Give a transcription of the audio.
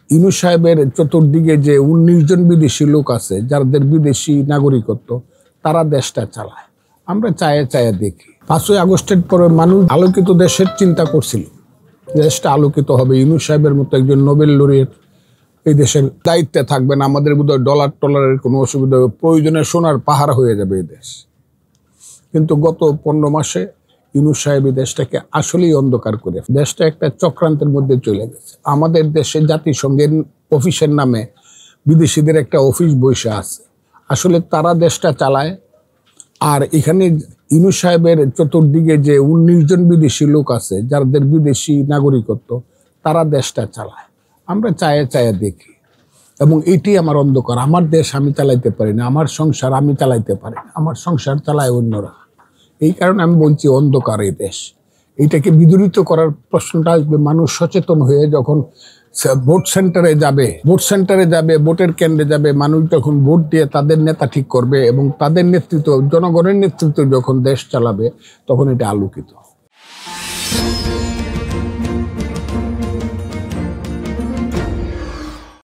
ইনু সাহেবের চতুর্দিকে যে 19 জন বিদেশি লোক আছে যাদের বিদেশি নাগরিকত্ব, তারা দেশটা চালায়। আমরা চায়ে চায়ে দেখি 5ই আগস্টের পরে মানুষ আলোকিত দেশের চিন্তা করছিল, দেশটা আলোকিত হবে, ইনু সাহেবের মতো একজন নোবেল লরিয়েট এই দেশের দায়িত্বে থাকবেন, আমাদের বোধহয় ডলার টলারের কোনো অসুবিধা হবে, প্রয়োজনে সোনার পাহাড় হয়ে যাবে এই দেশ। কিন্তু গত 15 মাসে ইনু সাহেব এই দেশটাকে আসলেই অন্ধকার করে দেশটা একটা চক্রান্তের মধ্যে চলে গেছে। আমাদের দেশে জাতিসংঘের অফিসের নামে বিদেশিদের একটা অফিস বসে আছে, আসলে তারা দেশটা চালায়। আর এখানে ইনু সাহেবের চতুর্দিকে যে 19 জন বিদেশি লোক আছে যাদের বিদেশি নাগরিকত্ব, তারা দেশটা চালায়। আমরা চায়ে চায়ে দেখি, এবং এটি আমার অন্ধকার। আমার দেশ আমি চালাইতে পারি না, আমার সংসার আমি চালাইতে পারি না, আমার সংসার চালায় অন্যরা। এই কারণে আমি বলছি অন্ধকার এই দেশ। এইটাকে বিদূরিত করার প্রশ্নটা আসবে মানুষ সচেতন হয়ে যখন ভোট সেন্টারে যাবে, ভোটের কেন্দ্রে যাবে, মানুষ যখন ভোট দিয়ে তাদের নেতা ঠিক করবে এবং তাদের নেতৃত্ব, জনগণের নেতৃত্ব যখন দেশ চালাবে, তখন এটা আলোকিত।